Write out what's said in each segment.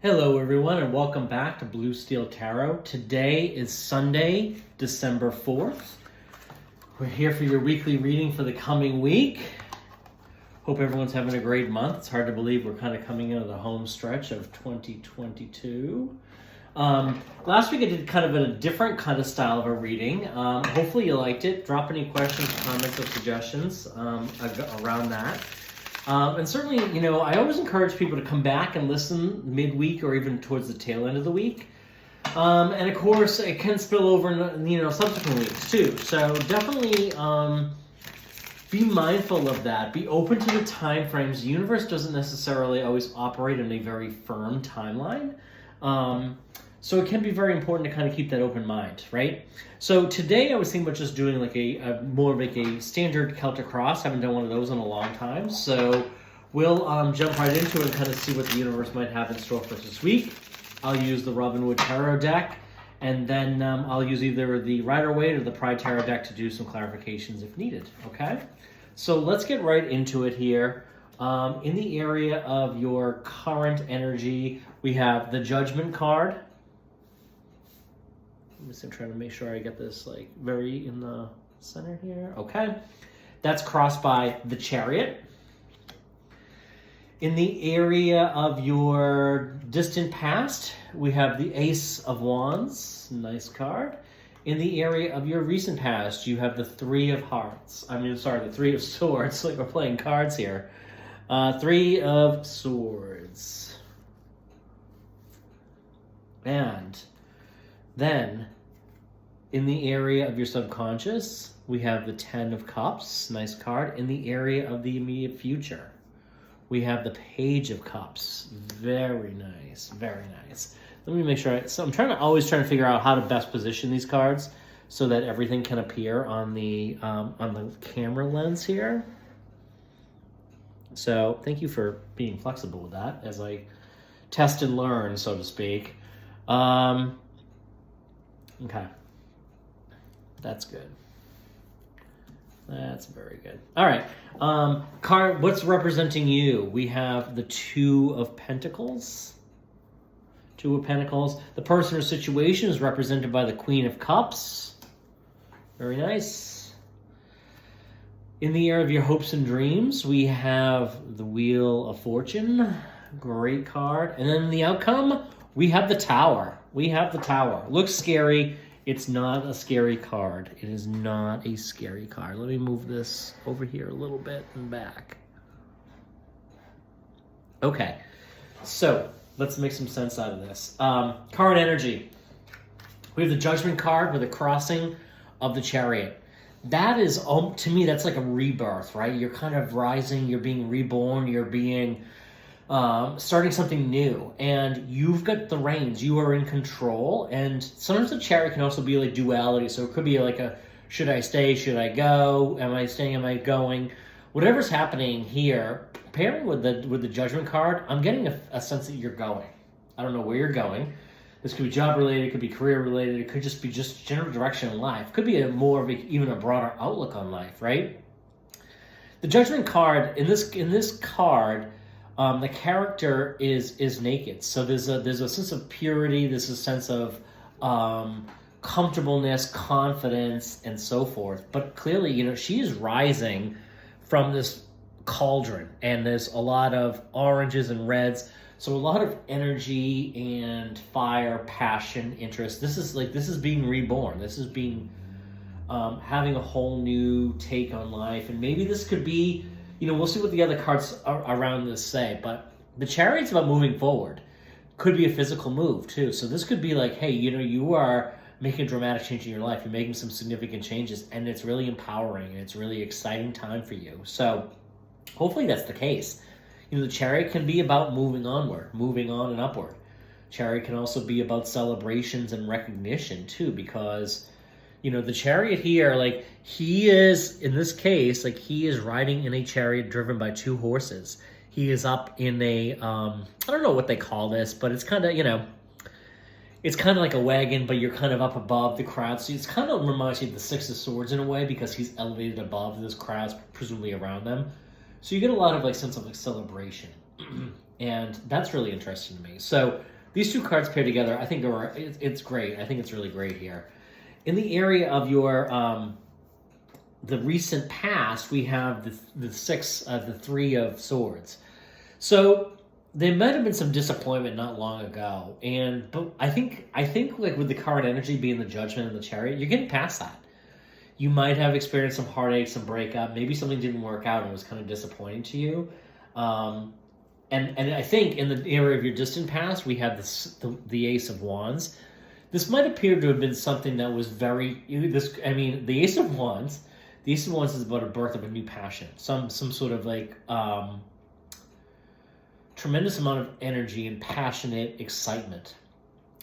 Hello everyone and welcome back to Blue Steel Tarot. Today is Sunday, December 4th. We're here for your weekly reading for the coming week. Hope everyone's having a great month. It's hard to believe we're kind of coming into the home stretch of 2022. Last week I did kind of a different kind of style of a reading. Hopefully you liked it. Drop any questions, comments, or suggestions around that. And certainly, I always encourage people to come back and listen midweek or even towards the tail end of the week. And of course, it can spill over in, subsequent weeks too. So definitely be mindful of that. Be open to the time frames. The universe doesn't necessarily always operate in a very firm timeline. So it can be very important to kind of keep that open mind, right? So today I was thinking about just doing like a more of like a standard Celtic cross. I haven't done one of those in a long time. So we'll jump right into it and kind of see what the universe might have in store for us this week. I'll use the Robin Wood Tarot deck, and then I'll use either the Rider-Waite or the Pride Tarot deck to do some clarifications if needed, okay? So let's get right into it here. In the area of your current energy, we have the Judgment card. I'm trying to make sure I get this like very in the center here. Okay. That's crossed by the Chariot. In the area of your distant past, we have the Ace of Wands. Nice card. In the area of your recent past, you have the Three of Hearts. The Three of Swords. Like we're playing cards here. Three of Swords. And then, in the area of your subconscious, we have the Ten of Cups. Nice card. In the area of the immediate future, we have the Page of Cups. Very nice. Very nice. Let me make sure. I'm always trying to figure out how to best position these cards so that everything can appear on the camera lens here. So thank you for being flexible with that as I test and learn, so to speak. Okay. That's good. That's very good. All right. Card, what's representing you? We have the Two of Pentacles. Two of Pentacles. The person or situation is represented by the Queen of Cups. Very nice. In the area of your hopes and dreams, we have the Wheel of Fortune. Great card. And then the outcome, we have the Tower. We have the Tower. Looks scary. It's not a scary card. It is not a scary card. Let me move this over here a little bit and back. Okay. So let's make some sense out of this. Card energy. We have the Judgment card with a crossing of the Chariot. That is, to me, that's like a rebirth, right? You're kind of rising. You're being reborn. You're being... starting something new, and you've got the reins. You are in control, and sometimes the Chariot can also be like duality. So it could be like a, should I stay? Should I go? Am I staying? Am I going? Whatever's happening here, pairing with the Judgment card, I'm getting a sense that you're going. I don't know where you're going. This could be job related. It could be career related. It could just be general direction in life. It could be even a broader outlook on life, right? The Judgment card in this card. The character is naked, so there's a sense of purity, there's a sense of comfortableness, confidence, and so forth. But clearly, she is rising from this cauldron, and there's a lot of oranges and reds, so a lot of energy and fire, passion, interest. This is being reborn. This is being having a whole new take on life, and maybe this could be. We'll see what the other cards around this say, but the Chariot's about moving forward. Could be a physical move, too. So this could be like, hey, you are making a dramatic change in your life. You're making some significant changes, and it's really empowering, and it's really exciting time for you. So hopefully that's the case. The Chariot can be about moving onward, moving on and upward. Chariot can also be about celebrations and recognition, too, because... the Chariot here, like, he is, in this case, like, he is riding in a chariot driven by two horses. He is up in a, I don't know what they call this, but it's kind of, it's kind of like a wagon, but you're kind of up above the crowd. So it's kind of reminds you of the Six of Swords in a way, because he's elevated above this crowd, presumably around them. So you get a lot of, like, sense of, like, celebration. And that's really interesting to me. So these two cards paired together, I think it's great. I think it's really great here. In the area of your the recent past, we have the Three of Swords. So there might have been some disappointment not long ago, but I think like with the card energy being the Judgment and the Chariot, you're getting past that. You might have experienced some heartache, some breakup. Maybe something didn't work out and it was kind of disappointing to you. And I think in the area of your distant past, we have the Ace of Wands. This might appear to have been something that was the Ace of Wands. The Ace of Wands is about a birth of a new passion, some sort of like tremendous amount of energy and passionate excitement.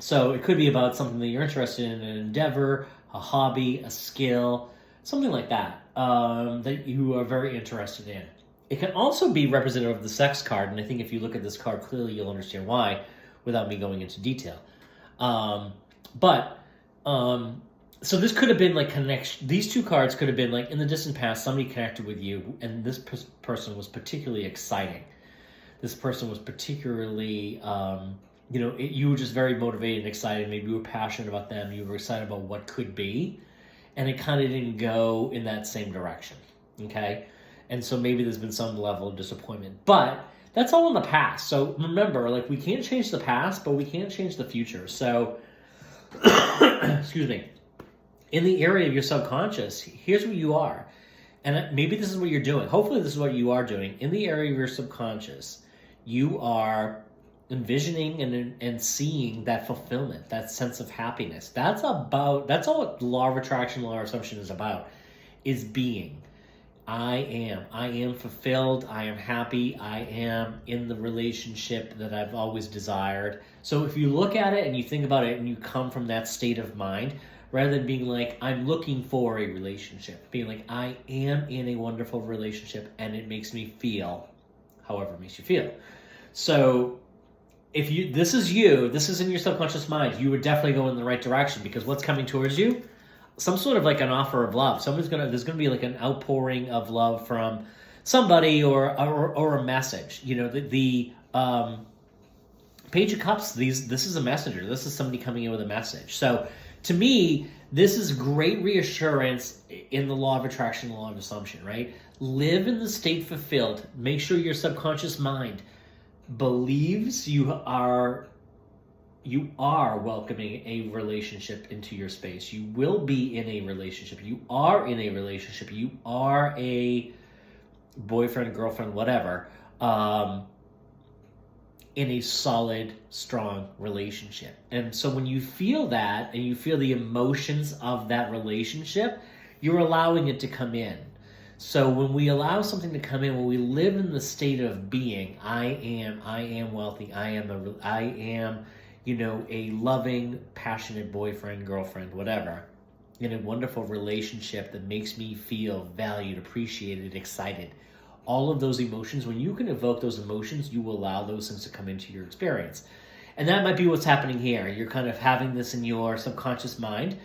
So it could be about something that you're interested in, an endeavor, a hobby, a skill, something like that, that you are very interested in. It can also be representative of the Sex card, and I think if you look at this card clearly, you'll understand why without me going into detail. So this could have been like connection. These two cards could have been like in the distant past, somebody connected with you, and this person was particularly exciting. This person was particularly, you were just very motivated and excited. Maybe you were passionate about them. You were excited about what could be, and it kind of didn't go in that same direction. Okay, and so maybe there's been some level of disappointment, but that's all in the past. So remember, like, we can't change the past, but we can change the future. So, excuse me. In the area of your subconscious, here's where you are. And maybe this is what you're doing. Hopefully this is what you are doing. In the area of your subconscious, you are envisioning and seeing that fulfillment, that sense of happiness. That's all what law of attraction, law of assumption is about, is being. I am fulfilled. I am happy. I am in the relationship that I've always desired. So if you look at it and you think about it and you come from that state of mind, rather than being like, I'm looking for a relationship, being like, I am in a wonderful relationship and it makes me feel however it makes you feel. So if this is in your subconscious mind, you would definitely go in the right direction, because what's coming towards you? Some sort of like an offer of love. There's gonna be like an outpouring of love from somebody or a message. The Page of Cups, this is a messenger. This is somebody coming in with a message. So to me, this is great reassurance in the law of attraction, law of assumption, right? Live in the state fulfilled. Make sure your subconscious mind believes you are welcoming a relationship into your space. You will be in a relationship. You are in a relationship. You are a boyfriend, girlfriend, whatever, in a solid, strong relationship. And so when you feel that and you feel the emotions of that relationship, you're allowing it to come in. So when we allow something to come in, when we live in the state of being, I am wealthy, I am a loving, passionate boyfriend, girlfriend, whatever, in a wonderful relationship that makes me feel valued, appreciated, excited. All of those emotions, when you can evoke those emotions, you will allow those things to come into your experience. And that might be what's happening here. You're kind of having this in your subconscious mind,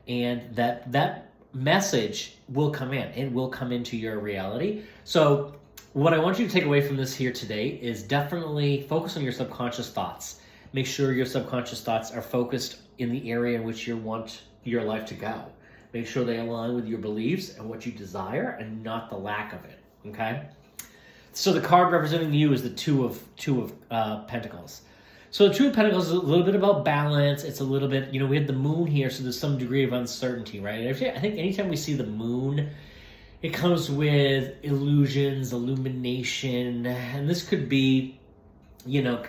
and that message will come in. It will come into your reality. So what I want you to take away from this here today is definitely focus on your subconscious thoughts. Make sure your subconscious thoughts are focused in the area in which you want your life to go. Make sure they align with your beliefs and what you desire, and not the lack of it. Okay? So the card representing you is the Two of Pentacles. So the Two of Pentacles is a little bit about balance. It's a little bit, we had the moon here, so there's some degree of uncertainty, right? I think anytime we see the moon, it comes with illusions, illumination, and this could be,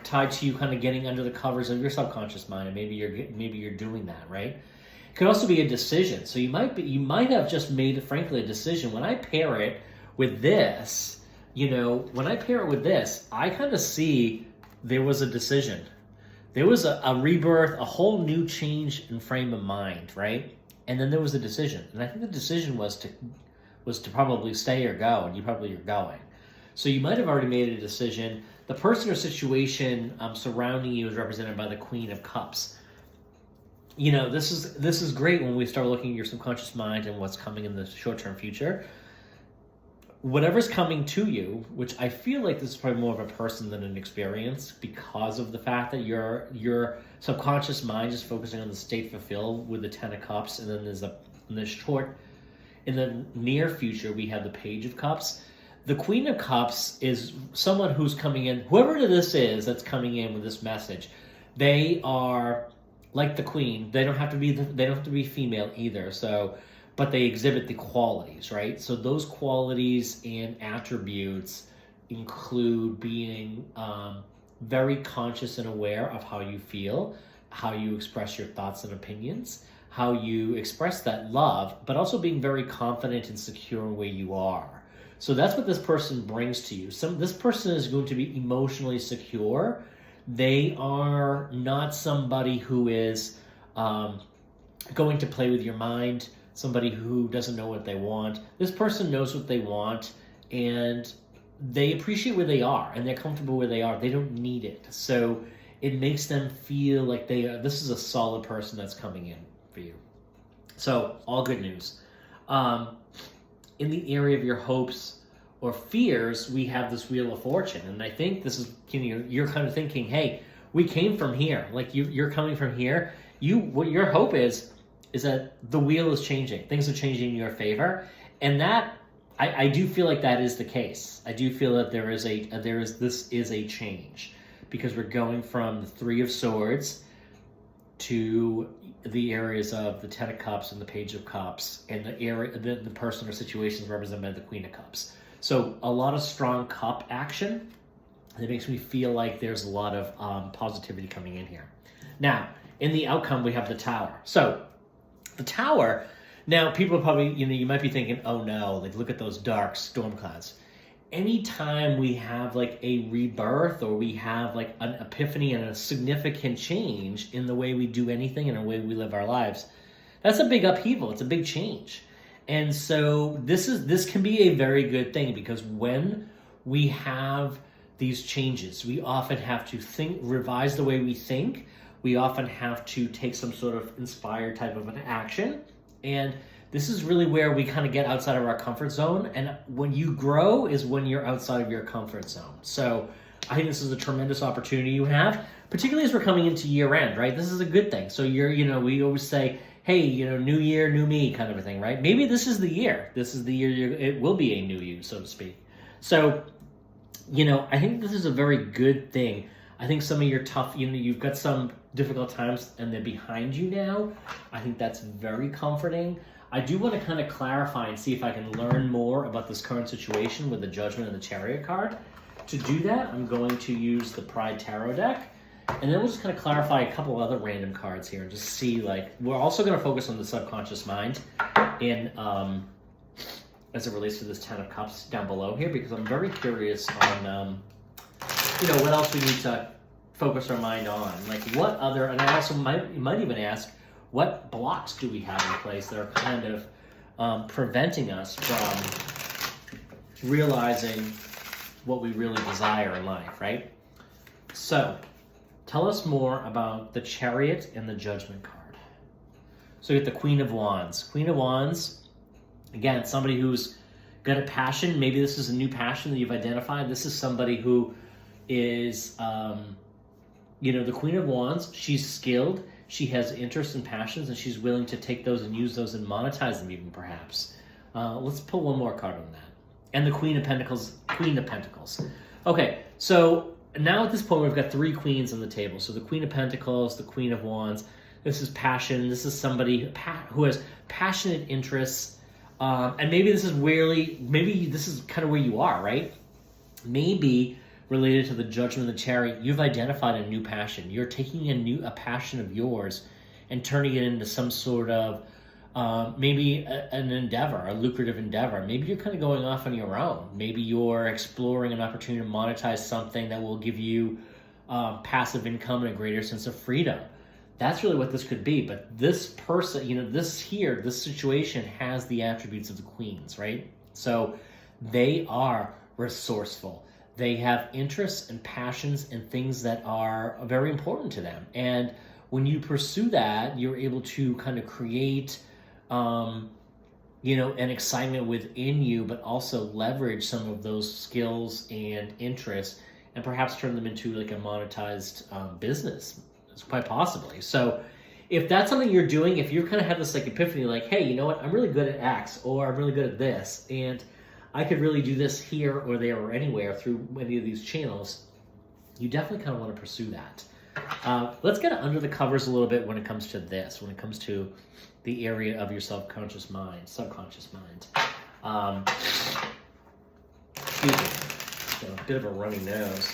tied to you kind of getting under the covers of your subconscious mind, and maybe you're doing that, right? It could also be a decision. So you might have just made, frankly, a decision. When I pair it with this, I kind of see there was a decision. There was a rebirth, a whole new change in frame of mind, right? And then there was a decision. And I think the decision was to probably stay or go, and you probably are going. So you might have already made a decision. The person or situation surrounding you is represented by the Queen of Cups. This is great when we start looking at your subconscious mind and what's coming in the short-term future. whatever's coming to you, which I feel like this is probably more of a person than an experience, because of the fact that your subconscious mind is focusing on the state fulfilled with the Ten of Cups, and then in the near future, we have the Page of Cups. The Queen of Cups is someone who's coming in, whoever this is that's coming in with this message. They are like the Queen. They don't have to be female either. So, but they exhibit the qualities, right? So those qualities and attributes include being very conscious and aware of how you feel, how you express your thoughts and opinions, how you express that love, but also being very confident and secure in where you are. So that's what this person brings to you. This person is going to be emotionally secure. They are not somebody who is going to play with your mind, somebody who doesn't know what they want. This person knows what they want, and they appreciate where they are, and they're comfortable where they are. They don't need it. So it makes them feel like this is a solid person that's coming in for you. So all good news. In the area of your hopes or fears, we have this Wheel of Fortune. And I think this is, you're kind of thinking, hey, we came from here. Like you're coming from here. What your hope is that the wheel is changing. Things are changing in your favor. And that, I do feel like that is the case. I do feel that this is a change, because we're going from the Three of Swords to the areas of the Ten of Cups and the Page of Cups, and the person or situations represented by the Queen of Cups. So a lot of strong cup action. It makes me feel like there's a lot of positivity coming in here. Now, in the outcome, we have the Tower. So the Tower, now people probably, you might be thinking, oh no, like look at those dark storm clouds. Anytime we have like a rebirth, or we have like an epiphany and a significant change in the way we do anything and the way we live our lives, that's a big upheaval. It's a big change. And so this can be a very good thing, because when we have these changes, we often have to revise the way we think. We often have to take some sort of inspired type of an action. And this is really where we kind of get outside of our comfort zone. And when you grow is when you're outside of your comfort zone. So I think this is a tremendous opportunity you have, particularly as we're coming into year end, right? This is a good thing. So we always say, hey, new year, new me kind of a thing, right? Maybe this is the year. This is the year it will be a new you, so to speak. So, I think this is a very good thing. I think some of your tough, you've got some difficult times and they're behind you now. I think that's very comforting. I do want to kind of clarify and see if I can learn more about this current situation with the Judgment and the Chariot card. To do that, I'm going to use the Pride Tarot deck. And then we'll just kind of clarify a couple other random cards here and just see, we're also going to focus on the subconscious mind in as it relates to this Ten of Cups down below here, because I'm very curious on, what else we need to focus our mind on. Like what other, and I also might even ask, what blocks do we have in place that are kind of preventing us from realizing what we really desire in life, right? So, tell us more about the Chariot and the Judgment card. So you get the Queen of Wands. Queen of Wands, again, somebody who's got a passion. Maybe this is a new passion that you've identified. This is somebody who is, the Queen of Wands. She's skilled. She has interests and passions, and she's willing to take those and use those and monetize them even, perhaps. Let's pull one more card on that. And the Queen of Pentacles. Okay, so now at this point, we've got three queens on the table. So the Queen of Pentacles, the Queen of Wands. This is passion. This is somebody who has passionate interests. And maybe this is kind of where you are, right? Maybe related to the Judgment of the Chariot, you've identified a new passion. You're taking a passion of yours and turning it into some sort of maybe an endeavor, a lucrative endeavor. Maybe you're kind of going off on your own. Maybe you're exploring an opportunity to monetize something that will give you passive income and a greater sense of freedom. That's really what this could be. But this person, this situation has the attributes of the queens, right? So they are resourceful. They have interests and passions and things that are very important to them. And when you pursue that, you're able to kind of create an excitement within you, but also leverage some of those skills and interests and perhaps turn them into like a monetized business. It's quite possibly. So if that's something you're doing, if you kind of have this like epiphany, like, hey, you know what, I'm really good at X, or I'm really good at this, and I could really do this here or there or anywhere through any of these channels, you definitely kind of want to pursue that. Let's get under the covers a little bit when it comes to this, when it comes to the area of your subconscious mind. Excuse me, got a bit of a runny nose.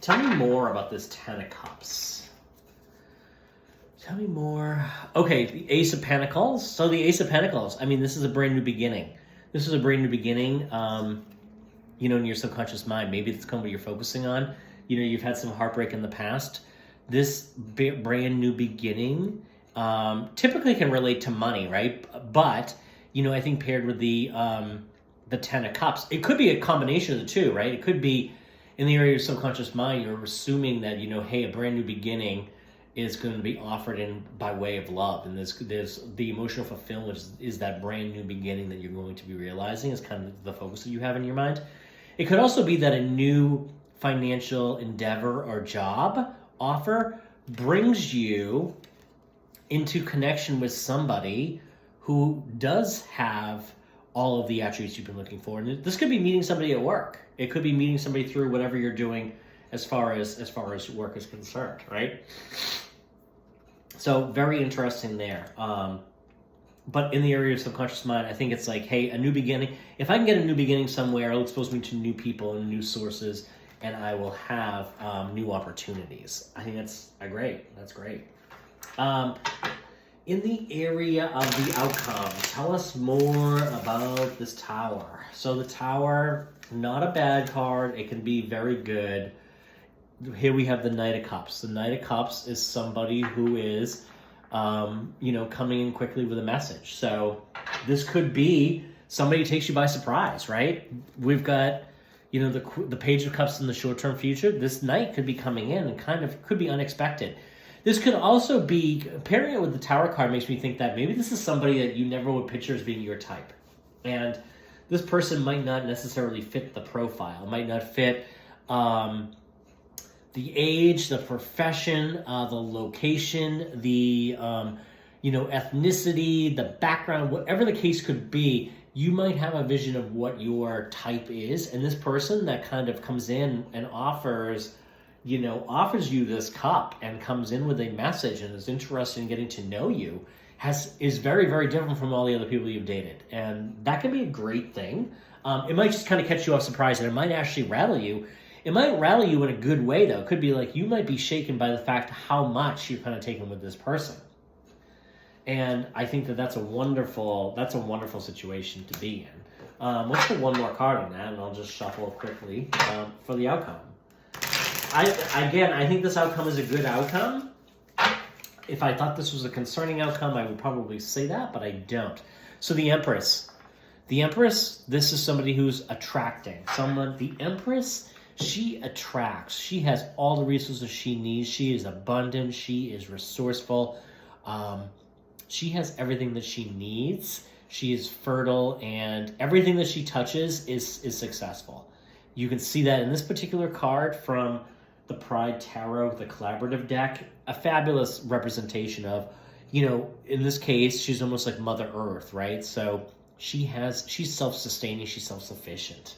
Tell me more about this Ten of Cups. Tell me more. Okay, the Ace of Pentacles. So the Ace of Pentacles, I mean, this is a brand new beginning. This is a brand new beginning, in your subconscious mind. Maybe it's kind of what you're focusing on. You've had some heartbreak in the past. This brand new beginning typically can relate to money, right? But, I think paired with the Ten of Cups, it could be a combination of the two, right? It could be in the area of your subconscious mind, you're assuming that, hey, a brand new beginning is going to be offered in by way of love. And there's the emotional fulfillment is that brand new beginning that you're going to be realizing is kind of the focus that you have in your mind. It could also be that a new financial endeavor or job offer brings you into connection with somebody who does have all of the attributes you've been looking for. And this could be meeting somebody at work. It could be meeting somebody through whatever you're doing as far as work is concerned, right? So very interesting there. But in the area of subconscious mind, I think it's like, hey, a new beginning. If I can get a new beginning somewhere, it'll expose me to new people and new sources, and I will have new opportunities. I think that's great. That's great. In the area of the outcome, tell us more about this Tower. So the Tower, not a bad card. It can be very good. Here we have the Knight of Cups. The Knight of Cups is somebody who is, coming in quickly with a message. So this could be somebody who takes you by surprise, right? We've got, the Page of Cups in the short-term future. This Knight could be coming in and kind of could be unexpected. This could also be, pairing it with the Tower card makes me think that maybe this is somebody that you never would picture as being your type. And this person might not necessarily fit the profile, might not fit the age, the profession, the location, the ethnicity, the background, whatever the case could be. You might have a vision of what your type is, and this person that kind of comes in and offers you this cup and comes in with a message and is interested in getting to know you is very, very different from all the other people you've dated. And that can be a great thing. It might just kind of catch you off surprise, and it might actually rattle you. It might rattle you in a good way, though. It could be like you might be shaken by the fact how much you're kind of taken with this person. And I think that's a wonderful situation to be in. Let's put one more card on that, and I'll just shuffle quickly for the outcome. I think this outcome is a good outcome. If I thought this was a concerning outcome, I would probably say that, but I don't. So the Empress. The Empress, this is somebody who's attracting. The Empress, she attracts. She has all the resources she needs. She is abundant. She is resourceful. She has everything that she needs. She is fertile, and everything that she touches is successful. You can see that in this particular card from the Pride Tarot, the collaborative deck, a fabulous representation of, in this case, she's almost like Mother Earth, right? So she's self-sustaining, she's self-sufficient.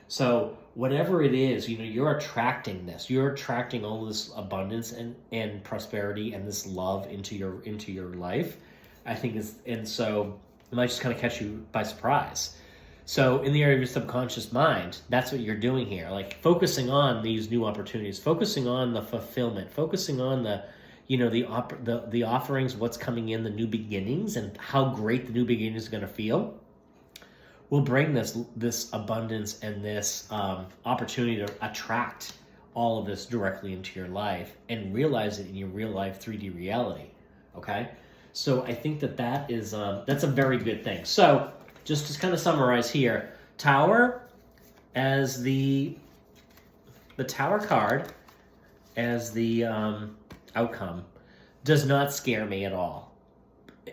So whatever it is, you're attracting this. You're attracting all this abundance and prosperity and this love into your life. I think so it might just kind of catch you by surprise. So in the area of your subconscious mind, that's what you're doing here. Like focusing on these new opportunities, focusing on the fulfillment, focusing on the offerings, what's coming in, the new beginnings, and how great the new beginnings is going to feel, will bring this abundance and this opportunity to attract all of this directly into your life and realize it in your real life 3D reality. Okay, so I think that's a very good thing. So just to kind of summarize here, Tower as the Tower card as the outcome does not scare me at all.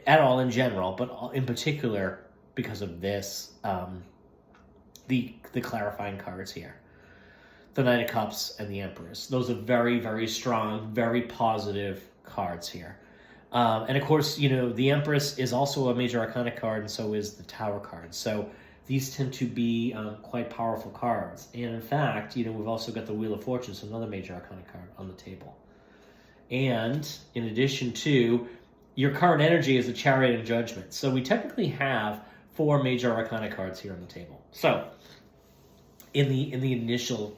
at all in general, but in particular because of this, the clarifying cards here. The Knight of Cups and the Empress. Those are very, very strong, very positive cards here. And of course, the Empress is also a major arcana card, and so is the Tower card. So these tend to be quite powerful cards. And in fact, we've also got the Wheel of Fortune, so another major arcana card on the table. And in addition to, your current energy is the Chariot and Judgment. So we technically have 4 major arcana cards here on the table. So in the initial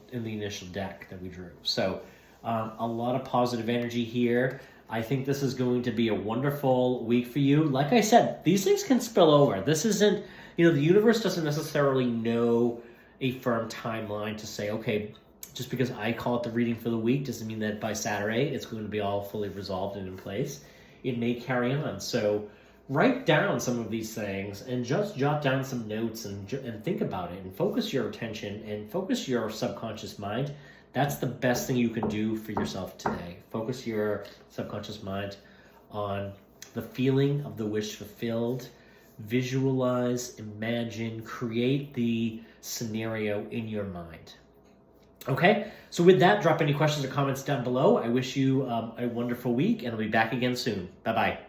deck that we drew. So a lot of positive energy here. I think this is going to be a wonderful week for you. Like I said, these things can spill over. This isn't, the universe doesn't necessarily know a firm timeline to say, okay, just because I call it the reading for the week doesn't mean that by Saturday it's going to be all fully resolved and in place. It may carry on. So write down some of these things and just jot down some notes and think about it and focus your attention and focus your subconscious mind. That's the best thing you can do for yourself today. Focus your subconscious mind on the feeling of the wish fulfilled. Visualize, imagine, create the scenario in your mind. Okay, so with that, drop any questions or comments down below. I wish you a wonderful week, and I'll be back again soon. Bye-bye.